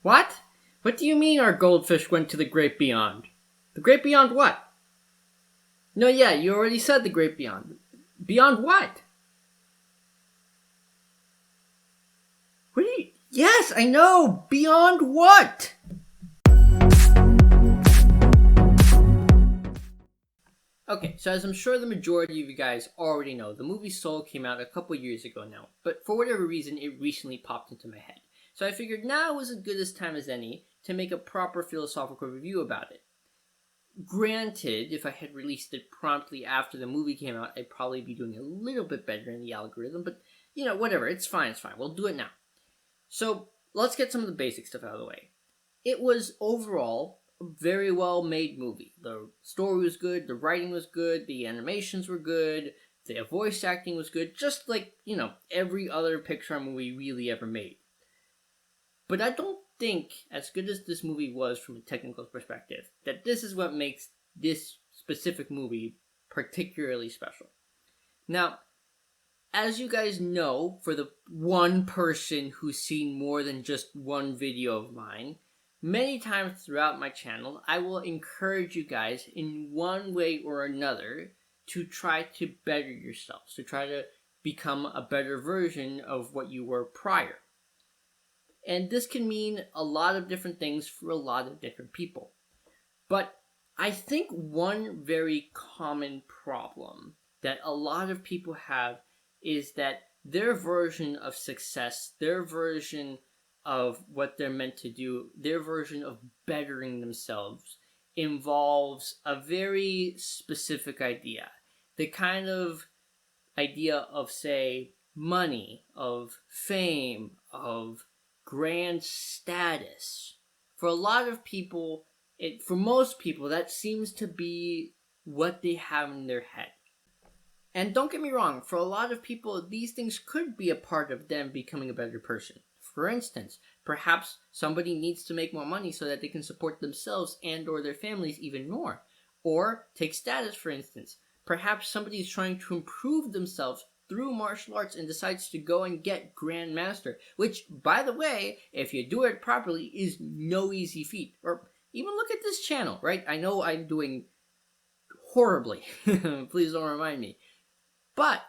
What? What do you mean our goldfish went to the great beyond? The great beyond what? No, yeah, you already said the great beyond. Beyond what? What do you... Yes, I know! Beyond what? Okay, so as I'm sure the majority of you guys already know, the movie Soul came out a couple years ago now, but for whatever reason, it recently popped into my head. So I figured now was as good a time as any to make a proper philosophical review about it. Granted, if I had released it promptly after the movie came out, I'd probably be doing a little bit better in the algorithm, but, whatever, it's fine. We'll do it now. So, let's get some of the basic stuff out of the way. It was, overall, a very well made movie. The story was good, the writing was good, the animations were good, the voice acting was good, just like, every other Pixar movie really ever made. But I don't think, as good as this movie was from a technical perspective, that this is what makes this specific movie particularly special. Now, as you guys know, for the one person who's seen more than just one video of mine, many times throughout my channel, I will encourage you guys in one way or another to try to better yourselves, to try to become a better version of what you were prior. And this can mean a lot of different things for a lot of different people. But I think one very common problem that a lot of people have is that their version of success, their version of what they're meant to do, their version of bettering themselves involves a very specific idea. The kind of idea of, say, money, of fame, of grand status. For a lot of people, for most people, that seems to be what they have in their head. And don't get me wrong, for a lot of people, these things could be a part of them becoming a better person. For instance, perhaps somebody needs to make more money so that they can support themselves and or their families even more. Or, take status for instance. Perhaps somebody is trying to improve themselves through martial arts and decides to go and get Grandmaster, which, by the way, if you do it properly, is no easy feat. Or even look at this channel, right? I know I'm doing horribly. Please don't remind me. But,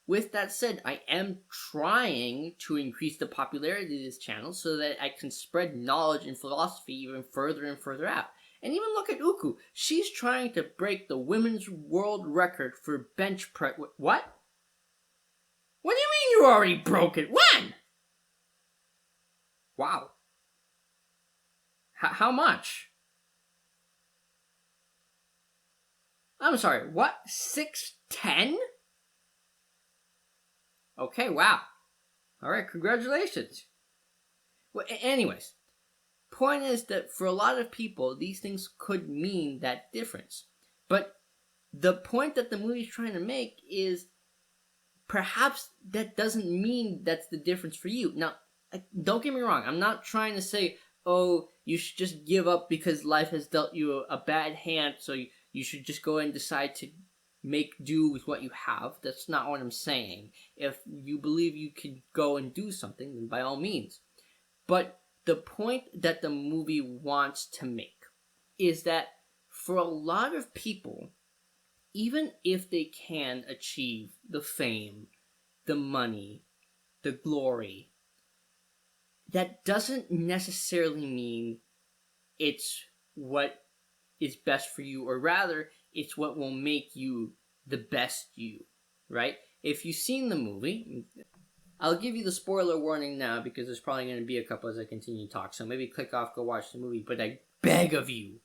with that said, I am trying to increase the popularity of this channel so that I can spread knowledge and philosophy even further and further out. And even look at Uku. She's trying to break the women's world record for bench press. What? What do you mean you already broke it? When? Wow. How much? I'm sorry, what? 6'10"? Okay, wow. Alright, congratulations. Well, anyways, point is that for a lot of people, these things could mean that difference. But the point that the movie's trying to make is perhaps that doesn't mean that's the difference for you. Now, don't get me wrong. I'm not trying to say, oh, you should just give up because life has dealt you a bad hand, so you should just go and decide to make do with what you have. That's not what I'm saying. If you believe you can go and do something, then by all means. But the point that the movie wants to make is that for a lot of people, even if they can achieve the fame, the money, the glory, that doesn't necessarily mean it's what is best for you, or rather, it's what will make you the best you, right? If you've seen the movie, I'll give you the spoiler warning now because there's probably going to be a couple as I continue to talk, so maybe click off, go watch the movie, but I beg of you,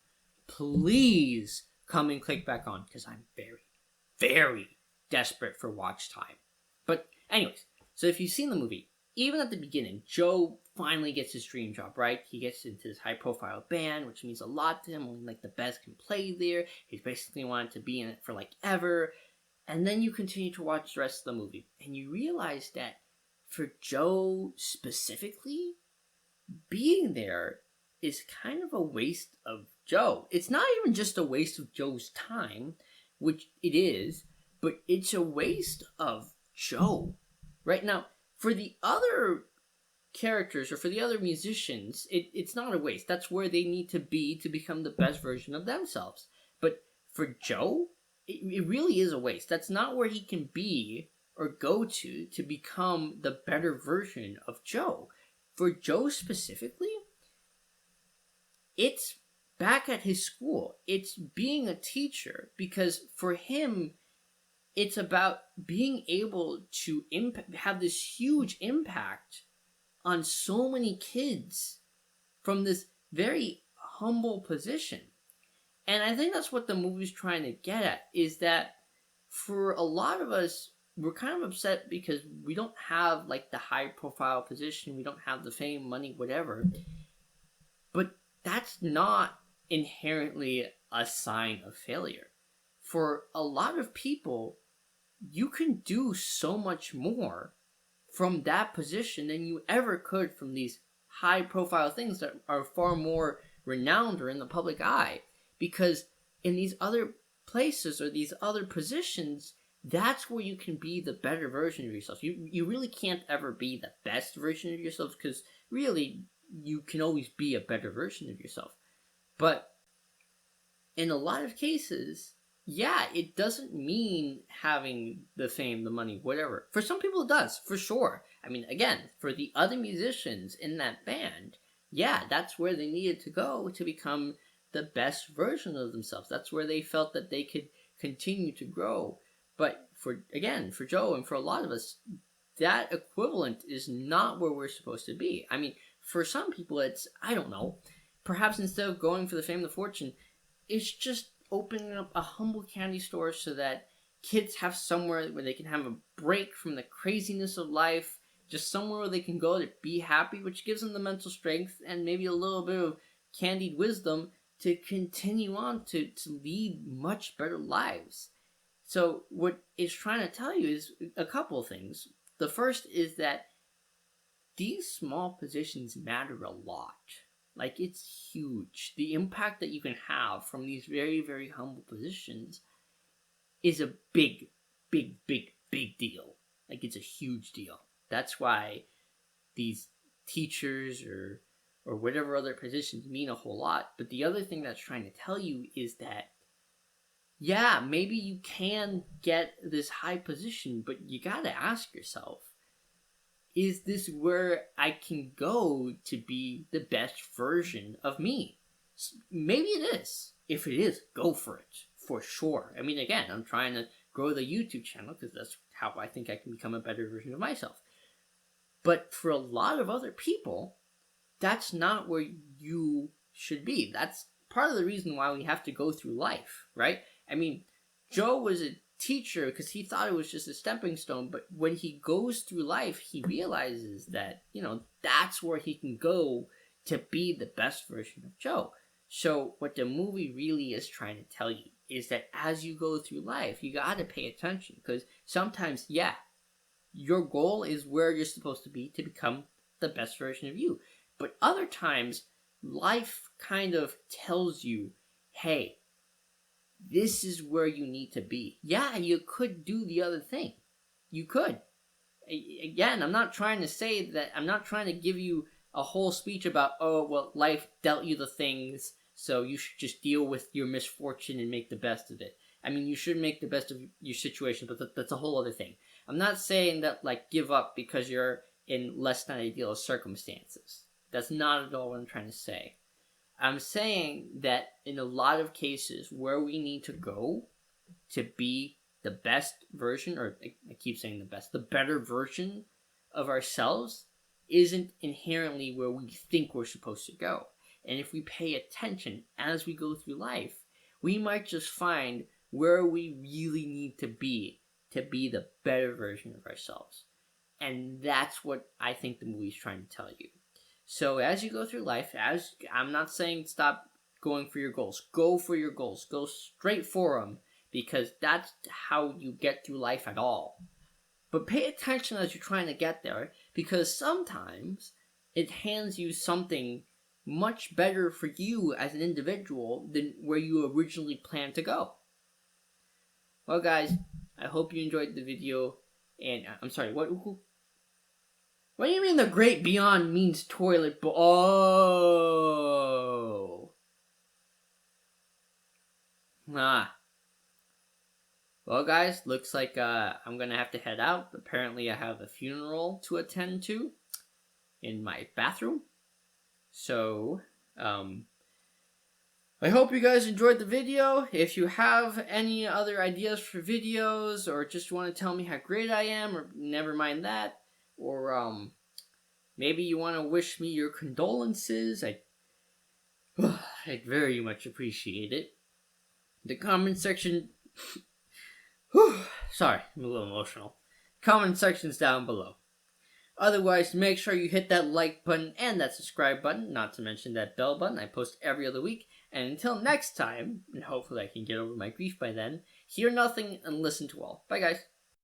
please come and click back on because I'm very, very desperate for watch time. But anyways, so if you've seen the movie, even at the beginning, Joe finally gets his dream job, right? He gets into this high-profile band, which means a lot to him. Only the best can play there. He's basically wanted to be in it for ever. And then you continue to watch the rest of the movie, and you realize that for Joe specifically, being there is kind of a waste of Joe. It's not even just a waste of Joe's time, which it is, but it's a waste of Joe. Right now, for the other characters or for the other musicians, it's not a waste. That's where they need to be to become the best version of themselves. But for Joe, it really is a waste. That's not where he can be or go to become the better version of Joe. For Joe specifically, it's back at his school. It's being a teacher, because for him, it's about being able to have this huge impact on so many kids from this very humble position. And I think that's what the movie's trying to get at, is that for a lot of us, we're kind of upset because we don't have like the high profile position, we don't have the fame, money, whatever. But that's not inherently a sign of failure. For a lot of people, you can do so much more from that position than you ever could from these high profile things that are far more renowned or in the public eye. Because in these other places or these other positions, that's where you can be the better version of yourself. You really can't ever be the best version of yourself, because really you can always be a better version of yourself. But in a lot of cases, yeah, it doesn't mean having the fame, the money, whatever. For some people it does, for sure. I mean, again, for the other musicians in that band, yeah, that's where they needed to go to become the best version of themselves. That's where they felt that they could continue to grow. But for Joe and for a lot of us, that equivalent is not where we're supposed to be. I mean, for some people, it's, I don't know, perhaps instead of going for the fame, the fortune, it's just opening up a humble candy store so that kids have somewhere where they can have a break from the craziness of life, just somewhere where they can go to be happy, which gives them the mental strength and maybe a little bit of candied wisdom to continue on to lead much better lives. So what it's trying to tell you is a couple of things. The first is that these small positions matter a lot. Like, it's huge. The impact that you can have from these very, very humble positions is a big, big, big, big deal. Like, it's a huge deal. That's why these teachers or whatever other positions mean a whole lot. But the other thing that's trying to tell you is that, yeah, maybe you can get this high position, but you gotta ask yourself, is this where I can go to be the best version of me? Maybe it is. If it is, go for it, for sure. I mean, again, I'm trying to grow the YouTube channel because that's how I think I can become a better version of myself. But for a lot of other people, that's not where you should be. That's part of the reason why we have to go through life, right? I mean, Joe was a teacher because he thought it was just a stepping stone, but when he goes through life, he realizes that, that's where he can go to be the best version of Joe. So what the movie really is trying to tell you is that as you go through life, you got to pay attention, because sometimes, yeah, your goal is where you're supposed to be to become the best version of you. But other times, life kind of tells you, hey, this is where you need to be. Yeah, you could do the other thing. You could. Again, I'm not trying to give you a whole speech about, oh, well, life dealt you the things, so you should just deal with your misfortune and make the best of it. I mean, you should make the best of your situation, but that's a whole other thing. I'm not saying that, like, give up because you're in less than ideal circumstances. That's not at all what I'm trying to say. I'm saying that in a lot of cases where we need to go to be the best version, or I keep saying the better version of ourselves, isn't inherently where we think we're supposed to go. And if we pay attention as we go through life, we might just find where we really need to be the better version of ourselves. And that's what I think the movie's trying to tell you. So as you go through life, I'm not saying stop going for your goals. Go for your goals. Go straight for them, because that's how you get through life at all. But pay attention as you're trying to get there, because sometimes it hands you something much better for you as an individual than where you originally planned to go. Well, guys, I hope you enjoyed the video. And I'm sorry, what? What do you mean the great beyond means toilet bowl? Oh. Ah. Well, guys, looks like I'm gonna have to head out. Apparently, I have a funeral to attend to in my bathroom. So, I hope you guys enjoyed the video. If you have any other ideas for videos, or just want to tell me how great I am, or never mind that, or maybe you want to wish me your condolences, I'd very much appreciate it. The comment section. Sorry, I'm a little emotional. Comment section's down below. Otherwise, make sure you hit that like button and that subscribe button, not to mention that bell button. I post every other week. And until next time, and hopefully I can get over my grief by then, hear nothing and listen to all. Bye, guys.